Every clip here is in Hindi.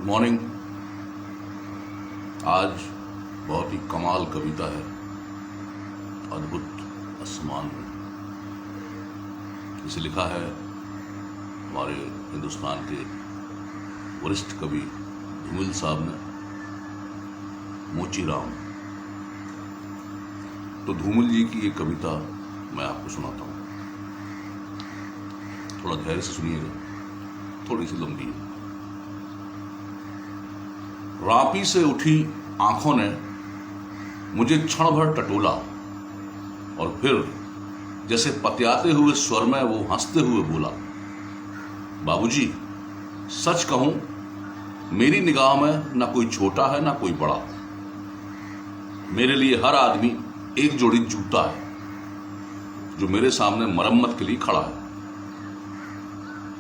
Good morning. आज बहुत ही कमाल कविता है, अद्भुत आसमान में। इसे लिखा है हमारे हिंदुस्तान के वरिष्ठ कवि धूमिल साहब ने, मोची राम। तो धूमिल जी की एक कविता मैं आपको सुनाता हूँ, थोड़ा धैर्य से सुनिएगा, थोड़ी सी लंबी है। रापी से उठी आंखों ने मुझे क्षण भर टटोला और फिर जैसे पतियाते हुए स्वर में वो हंसते हुए बोला, बाबूजी सच कहूं मेरी निगाह में ना कोई छोटा है ना कोई बड़ा। मेरे लिए हर आदमी एक जोड़ी जूता है जो मेरे सामने मरम्मत के लिए खड़ा है।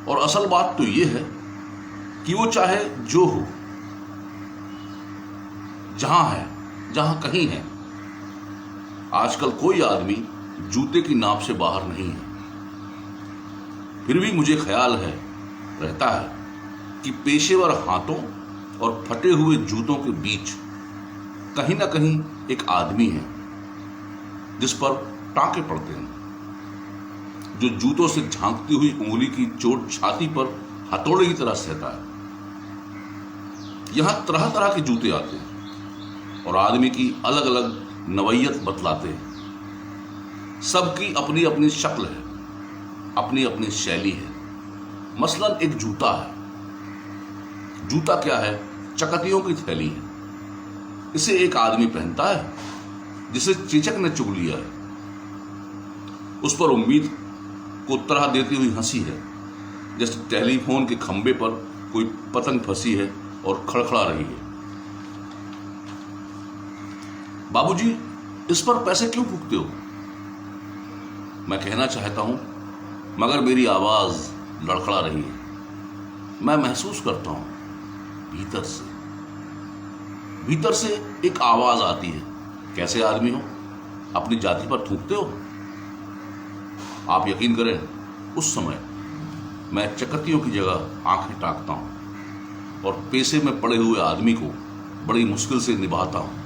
और असल बात तो ये है कि वो चाहे जो हो, जहां है जहां कहीं है, आजकल कोई आदमी जूते की नाप से बाहर नहीं है। फिर भी मुझे ख्याल रहता है कि पेशेवर हाथों और फटे हुए जूतों के बीच कहीं ना कहीं एक आदमी है जिस पर टांके पड़ते हैं, जो जूतों से झांकती हुई उंगली की चोट छाती पर हथौड़े की तरह सहता है। यहां तरह तरह के जूते आते हैं और आदमी की अलग अलग नवैयत बतलाते हैं। सबकी अपनी अपनी शक्ल है, अपनी अपनी शैली है। मसलन एक जूता है। जूता क्या है? चकतियों की थैली है। इसे एक आदमी पहनता है जिसे चेचक ने चुग लिया है। उस पर उम्मीद को तरह देती हुई हंसी है, जैसे टेलीफोन के खंबे पर कोई पतंग फंसी है और खड़खड़ा रही है। बाबूजी इस पर पैसे क्यों फूकते हो? मैं कहना चाहता हूं, मगर मेरी आवाज लड़खड़ा रही है। मैं महसूस करता हूं भीतर से एक आवाज आती है, कैसे आदमी हो, अपनी जाति पर थूकते हो? आप यकीन करें, उस समय मैं चकतियों की जगह आंखें ताकता हूं और पैसे में पड़े हुए आदमी को बड़ी मुश्किल से निभाता हूं।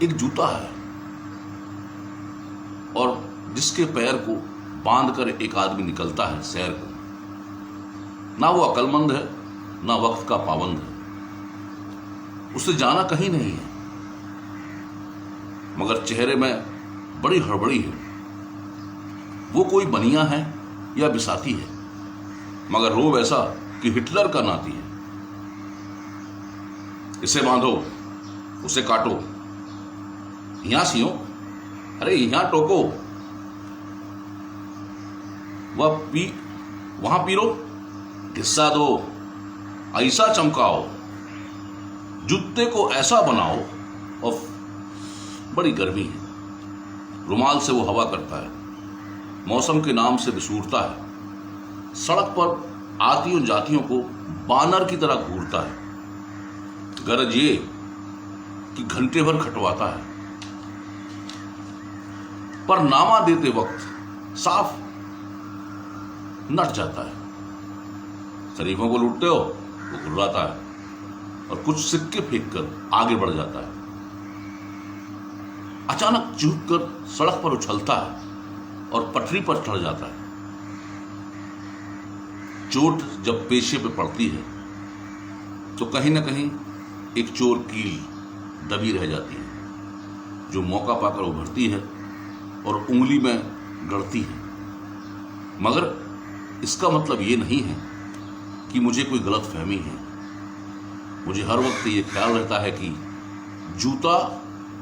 एक जूता है और जिसके पैर को बांधकर एक आदमी निकलता है सैर को। ना वो अक्लमंद है ना वक्त का पाबंद है, उसे जाना कहीं नहीं है, मगर चेहरे में बड़ी हड़बड़ी है। वो कोई बनिया है या बिसाती है, मगर रोब ऐसा कि हिटलर का नाती है। इसे बांधो, उसे काटो, यहां सियो, अरे यहां टोको, वहां पीरो, हिस्सा दो, ऐसा चमकाओ, जूते को ऐसा बनाओ। और बड़ी गर्मी है, रुमाल से वो हवा करता है, मौसम के नाम से बिसूरता है, सड़क पर आतियों जातियों को बानर की तरह घूरता है। गरज ये कि घंटे भर खटवाता है, पर नामा देते वक्त साफ नट जाता है। शरीफों को लूटते हो, वो घुर्राता है और कुछ सिक्के फेंक कर आगे बढ़ जाता है। अचानक चूक कर सड़क पर उछलता है और पटरी पर चढ़ जाता है। चोट जब पेशे पे पड़ती है तो कहीं ना कहीं एक चोर कील दबी रह जाती है, जो मौका पाकर उभरती है और उंगली में गड़ती है। मगर इसका मतलब ये नहीं है कि मुझे कोई गलत फहमी है। मुझे हर वक्त ये ख्याल रहता है कि जूता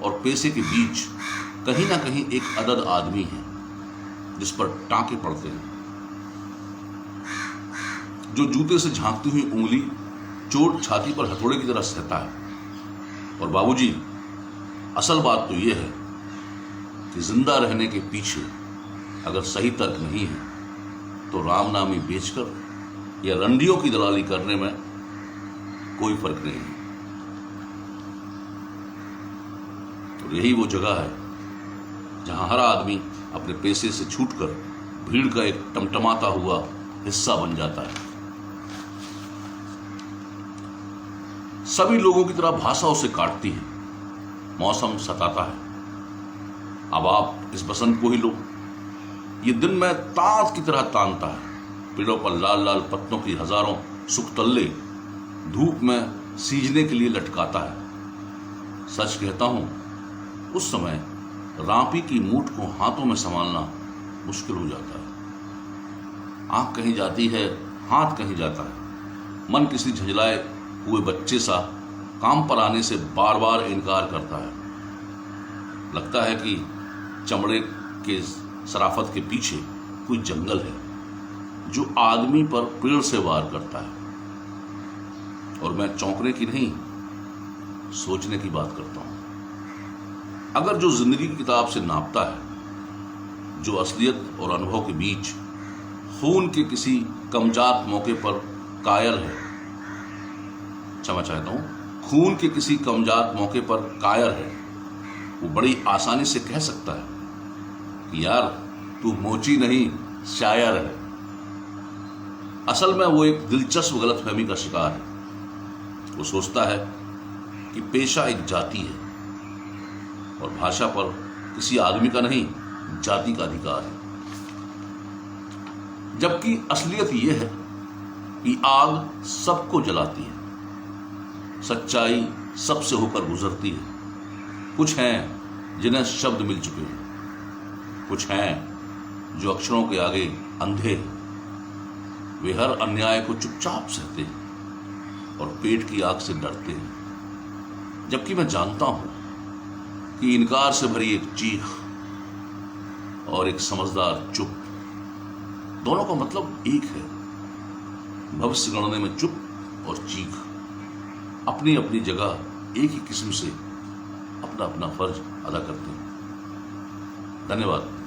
और पैसे के बीच कहीं ना कहीं एक अदद आदमी है जिस पर टांके पड़ते हैं, जो जूते से झांकती हुई उंगली चोट छाती पर हथौड़े की तरह सहता है। और बाबूजी असल बात तो यह है कि जिंदा रहने के पीछे अगर सही तर्क नहीं है तो रामनामी बेचकर या रंडियों की दलाली करने में कोई फर्क नहीं है। तो यही वो जगह है जहां हर आदमी अपने पैसे से छूटकर भीड़ का एक टमटमाता हुआ हिस्सा बन जाता है। सभी लोगों की तरह भाषा उसे काटती है। मौसम सताता है। अब आप इस बसंत को ही लो। ये दिन में तांत की तरह तानता है। पेड़ों पर लाल लाल पत्तों की हजारों सुखतल्ले धूप में सींचने के लिए लटकाता है। सच कहता हूं, उस समय रापी की मूठ को हाथों में संभालना मुश्किल हो जाता है। आंख कहीं जाती है, हाथ कहीं जाता है। मन किसी झंझलाए हुए बच्चे सा काम पर आने से बार बार इनकार करता है। लगता है कि चमड़े के शराफत के पीछे कोई जंगल है जो आदमी पर पेड़ से वार करता है। और मैं चौंकने की नहीं, सोचने की बात करता हूं। अगर जो जिंदगी की किताब से नापता है, जो असलियत और अनुभव के बीच खून के किसी कमजात मौके पर कायल है, क्षमा चाहता हूं, खून के किसी कमजात मौके पर कायर है, वो बड़ी आसानी से कह सकता है कि यार तू मोची नहीं शायर है। असल में वो एक दिलचस्प गलतफहमी का शिकार है। वो सोचता है कि पेशा एक जाति है और भाषा पर किसी आदमी का नहीं, जाति का अधिकार है। जबकि असलियत यह है कि आग सबको जलाती है, सच्चाई सबसे होकर गुजरती है। कुछ हैं जिन्हें शब्द मिल चुके हैं, कुछ हैं जो अक्षरों के आगे अंधे हैं। वे हर अन्याय को चुपचाप सहते हैं और पेट की आग से डरते हैं। जबकि मैं जानता हूं कि इनकार से भरी एक चीख और एक समझदार चुप, दोनों का मतलब एक है। भविष्य गणने में चुप और चीख अपनी अपनी जगह एक ही किस्म से अपना अपना फर्ज अदा करते हैं। धन्यवाद।